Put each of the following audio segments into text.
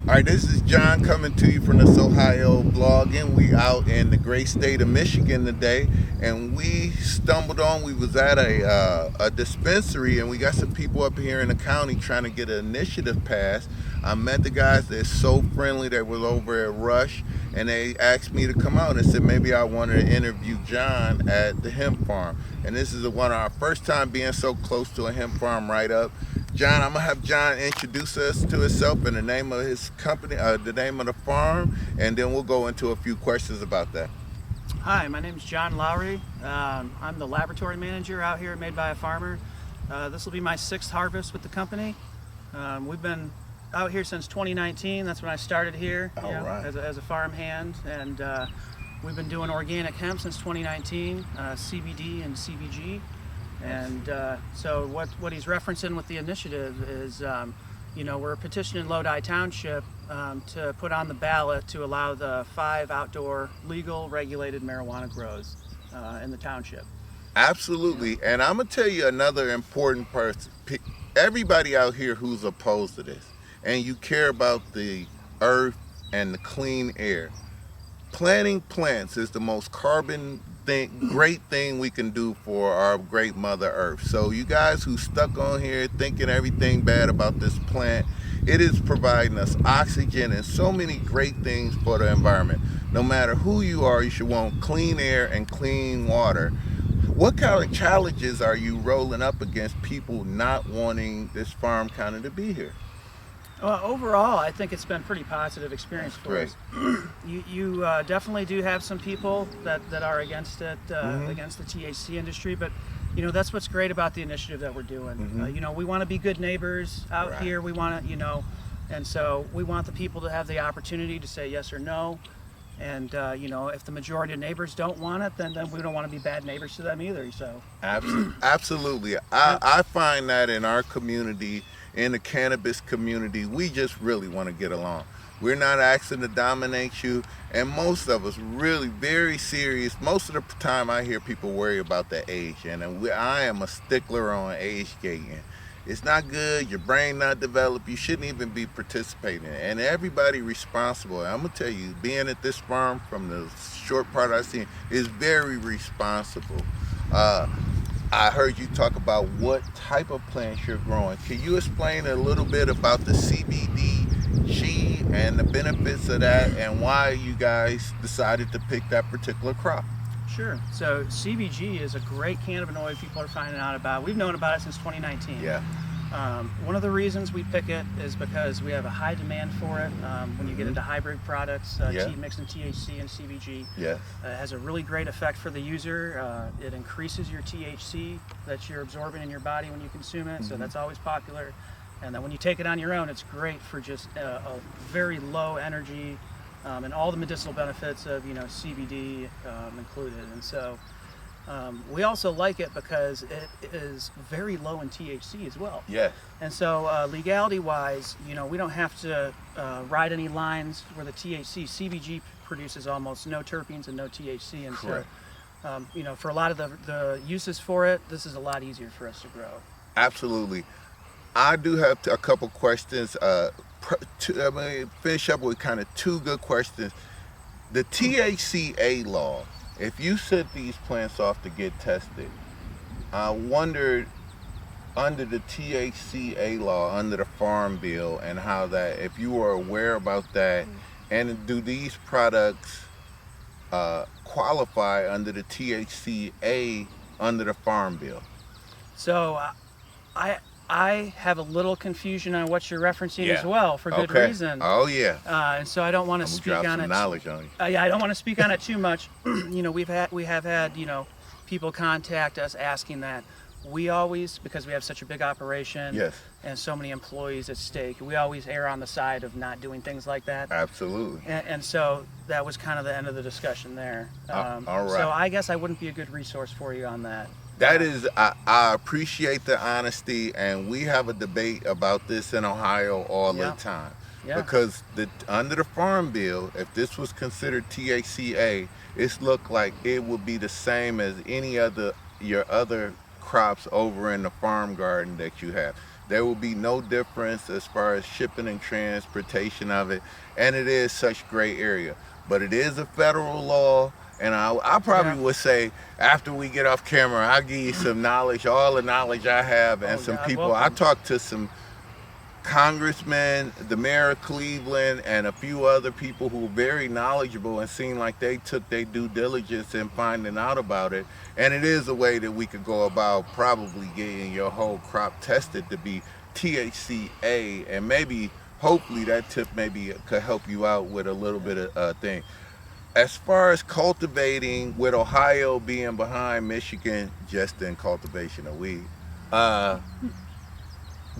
All right, this is John coming to you from the Sohigho blogging. We out in the great state of Michigan today, and we stumbled on. We was at a dispensary, and we got some people up here in the county trying to get an initiative passed. I met the guys. They're so friendly. They were over at Rush, and they asked me to come out and said maybe I wanted to interview John at the hemp farm. And this is one of our first time being so close to a hemp farm right up. John, I'm gonna have John introduce us to himself and the name of his company, the name of the farm, and then we'll go into a few questions about that. Hi, my name is John Lowery. I'm the laboratory manager out here at Made by a Farmer. This will be my sixth harvest with the company. We've been out here since 2019. That's when I started here Right. as a farm hand, and we've been doing organic hemp since 2019, CBD and CBG. And so what he's referencing with the initiative is, we're petitioning Lodi Township to put on the ballot to allow the 5 outdoor legal regulated marijuana grows in the township. Absolutely, and I'm gonna tell you another important person. Everybody out here who's opposed to this, and you care about the earth and the clean air. Planting plants is the most great thing we can do for our great Mother Earth. So you guys who stuck on here thinking everything bad about this plant, it is providing us oxygen and so many great things for the environment. No matter who you are, you should want clean air and clean water. What kind of challenges are you rolling up against people not wanting this farm kind of to be here? Overall, I think it's been a pretty positive experience for us. You definitely do have some people that are against it, against the THC industry, but that's what's great about the initiative that we're doing. We want to be good neighbors out here. We want to, and so we want the people to have the opportunity to say yes or no. And if the majority of neighbors don't want it, then we don't want to be bad neighbors to them either. So Absolutely, I find that in our community, in the cannabis community, we just really want to get along. We're not asking to dominate you, and most of us really very serious. Most of the time I hear people worry about the age, and I am a stickler on age gating. It's not good, your brain not developed, you shouldn't even be participating. And everybody responsible. I'm gonna tell you, being at this farm from the short part I've seen is very responsible. I heard you talk about what type of plants you're growing. Can you explain a little bit about the CBDG and the benefits of that and why you guys decided to pick that particular crop? Sure. So CBG is a great cannabinoid people are finding out about. We've known about it since 2019. Yeah. One of the reasons we pick it is because we have a high demand for it. When you get into hybrid products, mixing THC and CBG, it has a really great effect for the user. It increases your THC that you're absorbing in your body when you consume it, so that's always popular. And then when you take it on your own, it's great for just a very low energy and all the medicinal benefits of CBD included. And so we also like it because it is very low in THC as well. Yes. And so legality-wise, we don't have to ride any lines where the CBG produces almost no terpenes and no THC. And Correct. so, for a lot of the uses for it, this is a lot easier for us to grow. Absolutely. I do have a couple questions. I'm going to finish up with kind of 2 good questions. The THCA law, if you set these plants off to get tested, I wondered under the THCA law, under the Farm Bill, and how that, if you were aware about that, and do these products qualify under the THCA under the Farm Bill? So I have a little confusion on what you're referencing as well, for good reason. Oh yeah. And so I don't want to speak on it. Knowledge on you. I don't want to speak on it too much. We have had people contact us asking that. We always, because we have such a big operation and so many employees at stake, we always err on the side of not doing things like that. Absolutely. And so that was kind of the end of the discussion there. All right. So I guess I wouldn't be a good resource for you on that. That is, I appreciate the honesty, and we have a debate about this in Ohio all the time. Because under the Farm Bill, if this was considered THCA, it's looked like it would be the same as any other your other crops over in the farm garden that you have. There will be no difference as far as shipping and transportation of it, and it is such gray area. But it is a federal law, and I probably would say after we get off camera, I'll give you some knowledge, all the knowledge I have, and some people. I talked to some congressmen, the mayor of Cleveland, and a few other people who were very knowledgeable and seemed like they took their due diligence in finding out about it. And it is a way that we could go about probably getting your whole crop tested to be THCA, and maybe, hopefully, that tip maybe could help you out with a little bit of thing. As far as cultivating, with Ohio being behind Michigan just in cultivation of weed,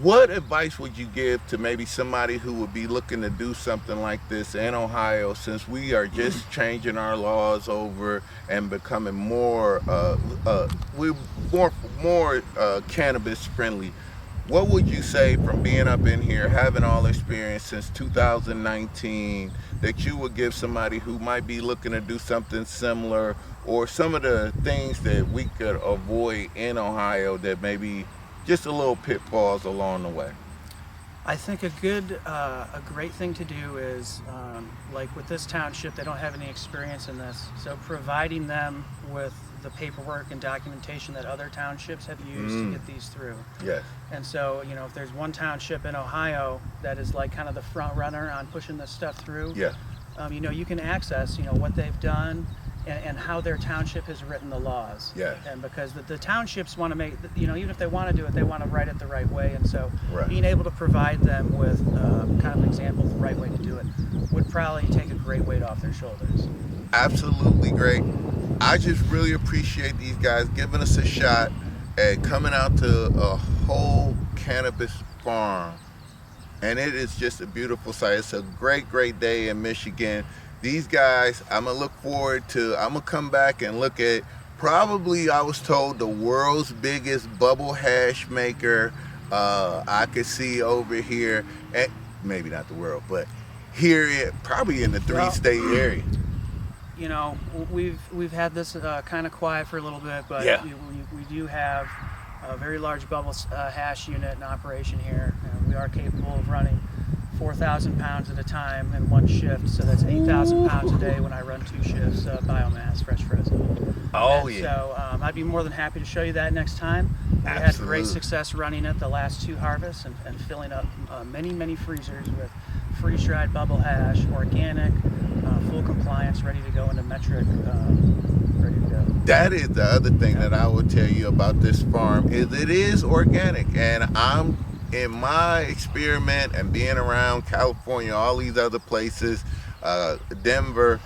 what advice would you give to maybe somebody who would be looking to do something like this in Ohio, since we are just changing our laws over and becoming more cannabis friendly? What would you say, from being up in here, having all experience since 2019, that you would give somebody who might be looking to do something similar, or some of the things that we could avoid in Ohio that maybe just a little pitfalls along the way? I think a great thing to do is, like with this township, they don't have any experience in this, so providing them with the paperwork and documentation that other townships have used to get these through. Yes. And so, you know, if there's one township in Ohio that is like kind of the front runner on pushing this stuff through, you know, you can access, you know, what they've done and how their township has written the laws. Yeah. And because the townships want to make, you know, even if they want to do it, they want to write it the right way. And so being able to provide them with kind of an example of the right way to do it would probably take a great weight off their shoulders. Absolutely great. I just really appreciate these guys giving us a shot at coming out to a whole cannabis farm. And it is just a beautiful sight. It's a great, great day in Michigan. These guys, I'm going to look forward to, I'm going to come back and look at probably, I was told, the world's biggest bubble hash maker. I could see over here, and maybe not the world, but here, probably in the three-state area. You know, we've had this kind of quiet for a little bit, but we do have a very large bubble hash unit in operation here, and we are capable of running 4,000 pounds at a time in one shift, so that's 8,000 pounds a day when I run 2 shifts, biomass, fresh frozen. So I'd be more than happy to show you that next time. We had great success running it the last 2 harvests and filling up many freezers with freeze-dried bubble hash, organic, full compliance, ready to go into metric, ready to go. That is the other thing that I will tell you about this farm, is it is organic, and I'm in my experiment and being around California, all these other places, Denver,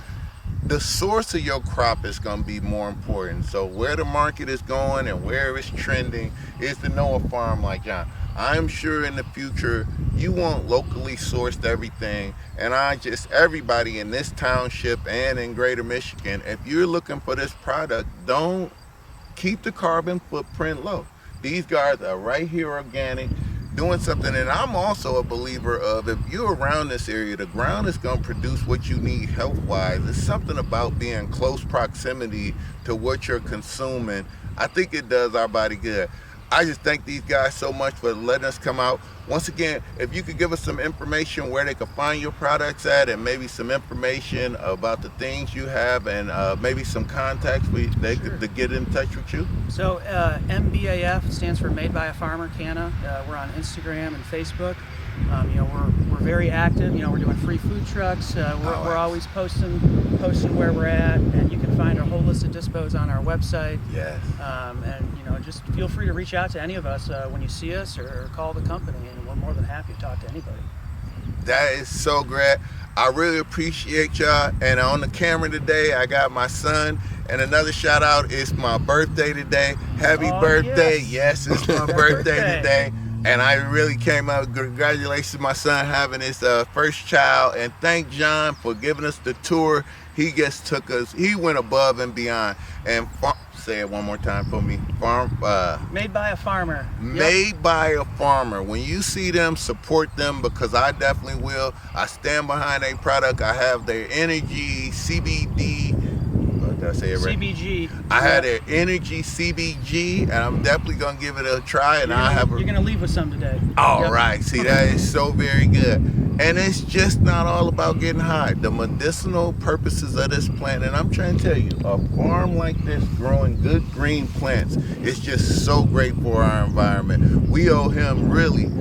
the source of your crop is going to be more important. So where the market is going and where it's trending is to know a farm like John. I'm sure in the future you want locally sourced everything, and everybody in this township and in greater Michigan, if you're looking for this product, don't keep the carbon footprint low. These guys are right here organic, doing something. And I'm also a believer of, if you're around this area, the ground is going to produce what you need health-wise. It's something about being close proximity to what you're consuming. I think it does our body good. I just thank these guys so much for letting us come out. Once again, if you could give us some information where they can find your products at, and maybe some information about the things you have, and maybe some contacts they could get in touch with you. So MBAF stands for Made by a Farmer Canna. We're on Instagram and Facebook. You know, we're very active. You know, we're doing free food trucks. We're always posting where we're at, and you can find our whole list of dispos on our website. Yes. And you know, just feel free to reach out to any of us when you see us, or call the company, and we're more than happy to talk to anybody. That is so great. I really appreciate y'all. And on the camera today, I got my son. And another shout out, it's my birthday today. Happy birthday. Yes, it's my birthday today. And I really came out. Congratulations, my son having his first child. And thank John for giving us the tour. He just took us, he went above and beyond. And say it one more time for me. Made by a farmer. Made by a farmer. When you see them, support them, because I definitely will. I stand behind their product. I have their energy, CBD, Did I say it right? CBG. I had an Energy CBG, and I'm definitely gonna give it a try. And you're gonna leave with some today. All right. See, that is so very good. And it's just not all about getting high. The medicinal purposes of this plant, and I'm trying to tell you, a farm like this growing good green plants is just so great for our environment. We owe him really.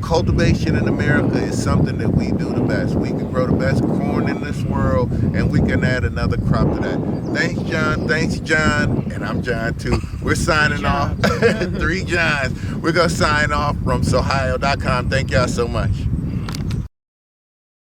Cultivation in America is something that we do the best. We can grow the best corn in this world, and we can add another crop to that. Thanks, John. Thanks, John. And I'm John, too. We're signing off. 3 Johns. We're going to sign off from Sohigho.com. Thank y'all so much.